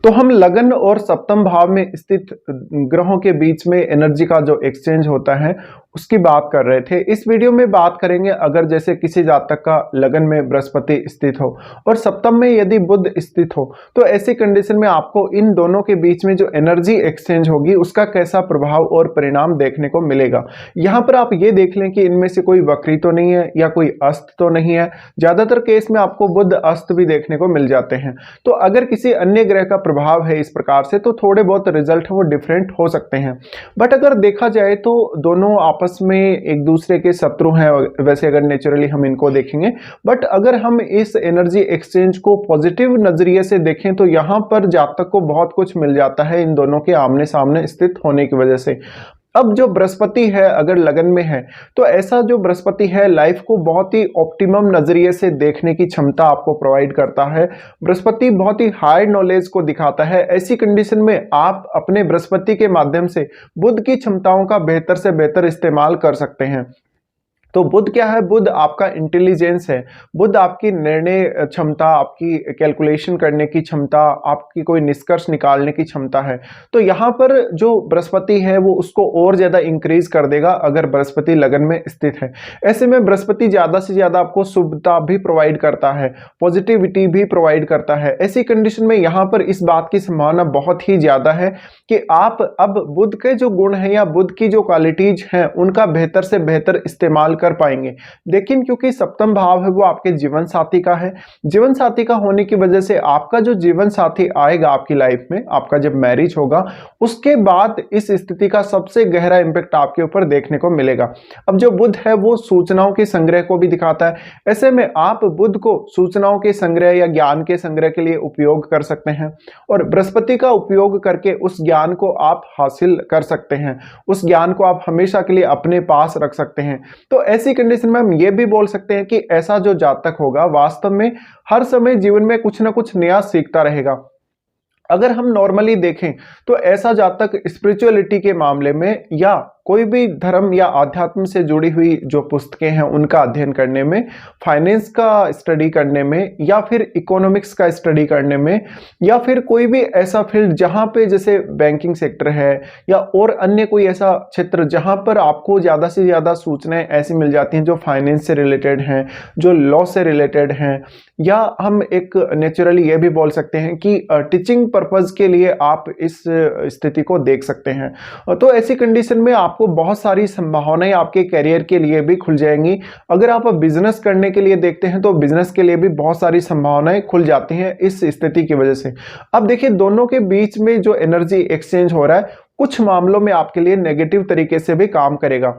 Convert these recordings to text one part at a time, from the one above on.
तो हम लगन और सप्तम भाव में स्थित ग्रहों के बीच में एनर्जी का जो एक्सचेंज होता है उसकी बात कर रहे थे। इस वीडियो में बात करेंगे अगर जैसे किसी जातक का लगन में बृहस्पति स्थित हो और सप्तम में यदि बुध स्थित हो, तो ऐसी कंडीशन में आपको इन दोनों के बीच में जो एनर्जी एक्सचेंज होगी उसका कैसा प्रभाव और परिणाम देखने को मिलेगा। यहाँ पर आप ये देख लें कि इनमें से कोई वक्री तो नहीं है या कोई अस्त तो नहीं है। ज्यादातर केस में आपको बुध अस्त भी देखने को मिल जाते हैं। तो अगर किसी अन्य ग्रह का प्रभाव है इस प्रकार से तो थोड़े बहुत रिजल्ट वो डिफरेंट हो सकते हैं। बट अगर देखा जाए तो दोनों आपस में एक दूसरे के शत्रु हैं, वैसे अगर नेचुरली हम इनको देखेंगे। बट अगर हम इस एनर्जी एक्सचेंज को पॉजिटिव नजरिए से देखें तो यहाँ पर जातक को बहुत कुछ मिल जाता है इन दोनों के आमने सामने स्थित होने की वजह से। अब जो बृहस्पति है अगर लगन में है तो ऐसा जो बृहस्पति है लाइफ को बहुत ही ऑप्टिमम नजरिए से देखने की क्षमता आपको प्रोवाइड करता है। बृहस्पति बहुत ही हाई नॉलेज को दिखाता है। ऐसी कंडीशन में आप अपने बृहस्पति के माध्यम से बुध की क्षमताओं का बेहतर से बेहतर इस्तेमाल कर सकते हैं। तो बुध क्या है? बुध आपका इंटेलिजेंस है, बुध आपकी निर्णय क्षमता, आपकी कैलकुलेशन करने की क्षमता, आपकी कोई निष्कर्ष निकालने की क्षमता है। तो यहाँ पर जो बृहस्पति है वो उसको और ज्यादा इंक्रीज कर देगा अगर बृहस्पति लगन में स्थित है। ऐसे में बृहस्पति ज्यादा से ज्यादा आपको शुभता भी प्रोवाइड करता है, पॉजिटिविटी भी प्रोवाइड करता है। ऐसी कंडीशन में यहाँ पर इस बात की संभावना बहुत ही ज्यादा है कि आप अब बुध के जो गुण है या बुध की जो क्वालिटीज हैं उनका बेहतर से बेहतर इस्तेमाल कर पाएंगे। लेकिन क्योंकि सप्तम भाव है वो आपके जीवन साथी का है, जीवन साथी का होने की वजह से आपका जो जीवन साथी आएगा आपकी लाइफ में, आपका जब मैरिज होगा उसके बाद इस स्थिति का सबसे गहरा इंपैक्ट आपके ऊपर देखने को मिलेगा। अब जो बुध है वो सूचनाओं के संग्रह को भी दिखाता है। ऐसे में आप बुध को सूचनाओं के संग्रह या ज्ञान के संग्रह के लिए उपयोग कर सकते हैं और बृहस्पति का उपयोग करके उस ज्ञान को आप हासिल कर सकते हैं, उस ज्ञान को आप हमेशा के लिए अपने पास रख सकते हैं। तो ऐसी कंडीशन में हम ये भी बोल सकते हैं कि ऐसा जो जातक होगा वास्तव में हर समय जीवन में कुछ ना कुछ नया सीखता रहेगा। अगर हम नॉर्मली देखें तो ऐसा जातक स्पिरिचुअलिटी के मामले में या कोई भी धर्म या आध्यात्म से जुड़ी हुई जो पुस्तकें हैं उनका अध्ययन करने में, फाइनेंस का स्टडी करने में या फिर इकोनॉमिक्स का स्टडी करने में या फिर कोई भी ऐसा फील्ड जहां पे जैसे बैंकिंग सेक्टर है या और अन्य कोई ऐसा क्षेत्र जहां पर आपको ज़्यादा से ज़्यादा सूचनाएं ऐसी मिल जाती हैं जो फाइनेंस से रिलेटेड हैं, जो लॉ से रिलेटेड हैं, या हम एक नेचुरली ये भी बोल सकते हैं कि टीचिंग पर्पज के लिए आप इस स्थिति को देख सकते हैं। तो ऐसी कंडीशन में आपको बहुत सारी संभावनाएं आपके करियर के लिए भी खुल जाएंगी। अगर आप बिजनेस करने के लिए देखते हैं तो बिजनेस के लिए भी बहुत सारी संभावनाएं खुल जाती हैं इस स्थिति की वजह से। अब देखिए दोनों के बीच में जो एनर्जी एक्सचेंज हो रहा है कुछ मामलों में आपके लिए नेगेटिव तरीके से भी काम करेगा,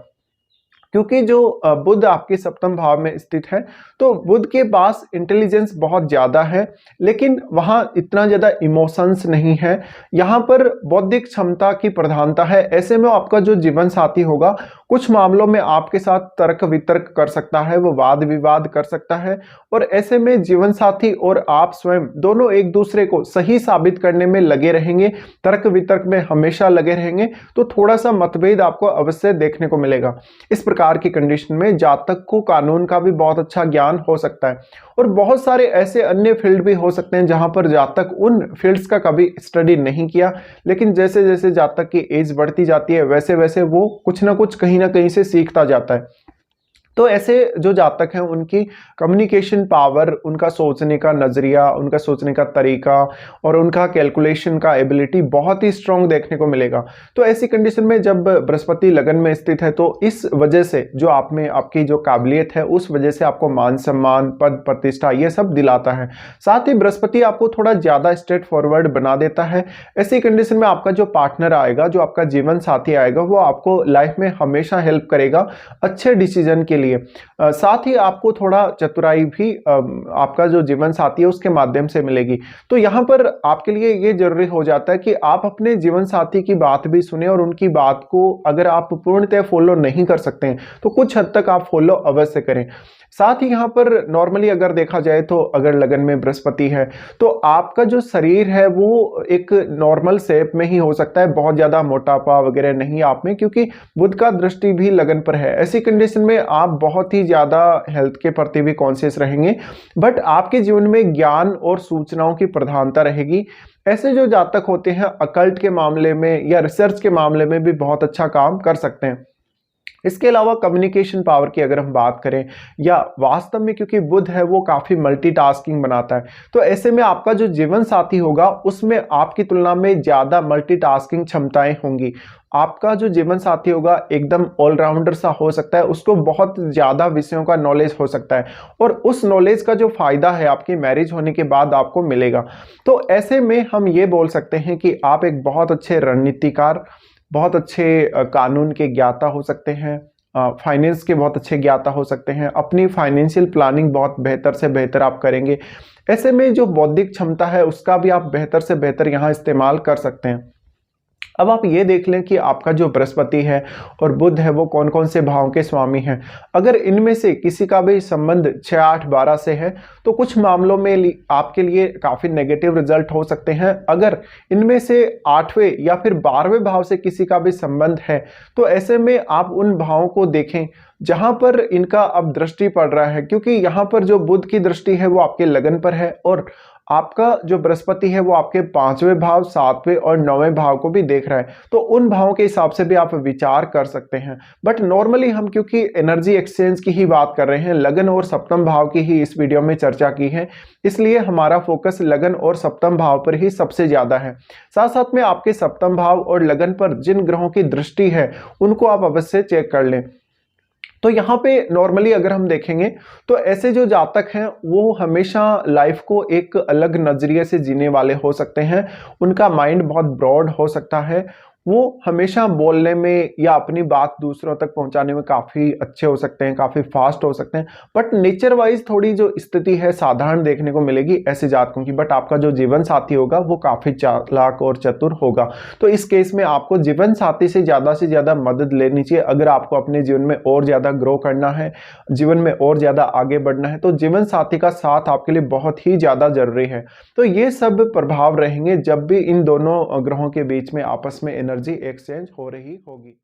क्योंकि जो बुध आपके सप्तम भाव में स्थित है तो बुध के पास इंटेलिजेंस बहुत ज्यादा है लेकिन वहां इतना ज्यादा इमोशंस नहीं है, यहाँ पर बौद्धिक क्षमता की प्रधानता है। ऐसे में आपका जो जीवन साथी होगा कुछ मामलों में आपके साथ तर्क वितर्क कर सकता है, वो वाद विवाद कर सकता है और ऐसे में जीवन साथी और आप स्वयं दोनों एक दूसरे को सही साबित करने में लगे रहेंगे, तर्क वितर्क में हमेशा लगे रहेंगे। तो थोड़ा सा मतभेद आपको अवश्य देखने को मिलेगा। इस प्रकार की कंडीशन में जातक को कानून का भी बहुत अच्छा ज्ञान हो सकता है और बहुत सारे ऐसे अन्य फील्ड भी हो सकते हैं जहां पर जातक उन फील्ड्स का कभी स्टडी नहीं किया, लेकिन जैसे जैसे जातक की एज बढ़ती जाती है वैसे वैसे वो कुछ ना कुछ कहीं ना कहीं से सीखता जाता है। तो ऐसे जो जातक हैं उनकी कम्युनिकेशन पावर, उनका सोचने का नजरिया, उनका सोचने का तरीका और उनका कैलकुलेशन का एबिलिटी बहुत ही स्ट्रांग देखने को मिलेगा। तो ऐसी कंडीशन में जब बृहस्पति लगन में स्थित है तो इस वजह से जो आप में आपकी जो काबिलियत है उस वजह से आपको मान सम्मान, पद प्रतिष्ठा ये सब दिलाता है। साथ ही बृहस्पति आपको थोड़ा ज्यादा स्ट्रेट फॉरवर्ड बना देता है। ऐसी कंडीशन में आपका जो पार्टनर आएगा, जो आपका जीवन साथी आएगा, वो आपको लाइफ में हमेशा हेल्प करेगा अच्छे डिसीजन के लिए। साथ ही आपको थोड़ा चतुराई भी आपका जो जीवन साथी है उसके माध्यम से मिलेगी। तो यहाँ पर आपके लिए ये जरूरी हो जाता है कि आप अपने जीवन साथी की बात भी सुने और उनकी बात को अगर आप पूर्णतः फॉलो नहीं कर सकते हैं तो कुछ हद तक आप फॉलो अवश्य करें। साथ ही यहाँ पर नॉर्मली अगर देखा जाए तो अगर लगन में बृहस्पति है तो आपका जो शरीर है वो एक नॉर्मल शेप में ही हो सकता है, बहुत ज्यादा मोटापा वगैरह नहीं आप में, क्योंकि बुध का दृष्टि भी लगन पर है। ऐसी कंडीशन में आप बहुत ही ज्यादा हेल्थ के प्रति भी कॉन्शियस रहेंगे, बट आपके जीवन में ज्ञान और सूचनाओं की प्रधानता रहेगी। ऐसे जो जातक होते हैं अकल्ट के मामले में या रिसर्च के मामले में भी बहुत अच्छा काम कर सकते हैं। इसके अलावा कम्युनिकेशन पावर की अगर हम बात करें या वास्तव में क्योंकि बुध है वो काफ़ी मल्टीटास्किंग बनाता है, तो ऐसे में आपका जो जीवन साथी होगा उसमें आपकी तुलना में ज़्यादा मल्टीटास्किंग क्षमताएं होंगी। आपका जो जीवन साथी होगा एकदम ऑलराउंडर सा हो सकता है, उसको बहुत ज़्यादा विषयों का नॉलेज हो सकता है और उस नॉलेज का जो फ़ायदा है आपकी मैरिज होने के बाद आपको मिलेगा। तो ऐसे में हम ये बोल सकते हैं कि आप एक बहुत अच्छे रणनीतिकार, बहुत अच्छे कानून के ज्ञाता हो सकते हैं, फाइनेंस के बहुत अच्छे ज्ञाता हो सकते हैं, अपनी फाइनेंशियल प्लानिंग बहुत बेहतर से बेहतर आप करेंगे। ऐसे में जो बौद्धिक क्षमता है उसका भी आप बेहतर से बेहतर यहाँ इस्तेमाल कर सकते हैं। अब आप ये देख लें कि आपका जो बृहस्पति है और बुध है वो कौन कौन से भाव के स्वामी हैं। अगर इनमें से किसी का भी संबंध 6, 8, 12 से है तो कुछ मामलों में आपके लिए काफ़ी नेगेटिव रिजल्ट हो सकते हैं। अगर इनमें से 8वें या फिर 12वें भाव से किसी का भी संबंध है तो ऐसे में आप उन भावों को देखें जहां पर इनका अब दृष्टि पड़ रहा है, क्योंकि यहाँ पर जो बुध की दृष्टि है वो आपके लगन पर है और आपका जो बृहस्पति है वो आपके 5वें भाव, 7वें और 9वें भाव को भी देख रहा है। तो उन भावों के हिसाब से भी आप विचार कर सकते हैं। बट नॉर्मली हम क्योंकि एनर्जी एक्सचेंज की ही बात कर रहे हैं, लगन और सप्तम भाव की ही इस वीडियो में चर्चा की है, इसलिए हमारा फोकस लगन और सप्तम भाव पर ही सबसे ज्यादा है। साथ साथ में आपके सप्तम भाव और लगन पर जिन ग्रहों की दृष्टि है उनको आप अवश्य चेक कर लें। तो यहाँ पे नॉर्मली अगर हम देखेंगे तो ऐसे जो जातक हैं वो हमेशा लाइफ को एक अलग नजरिए से जीने वाले हो सकते हैं। उनका माइंड बहुत ब्रॉड हो सकता है, वो हमेशा बोलने में या अपनी बात दूसरों तक पहुंचाने में काफ़ी अच्छे हो सकते हैं, काफ़ी फास्ट हो सकते हैं। बट नेचर वाइज थोड़ी जो स्थिति है साधारण देखने को मिलेगी ऐसे जातकों की। बट आपका जो जीवन साथी होगा वो काफ़ी चालाक और चतुर होगा। तो इस केस में आपको जीवन साथी से ज़्यादा मदद लेनी चाहिए। अगर आपको अपने जीवन में और ज़्यादा ग्रो करना है, जीवन में और ज़्यादा आगे बढ़ना है, तो जीवन साथी का साथ आपके लिए बहुत ही ज़्यादा जरूरी है। तो ये सब प्रभाव रहेंगे जब भी इन दोनों ग्रहों के बीच में आपस में एनर्जी एक्सचेंज हो रही होगी।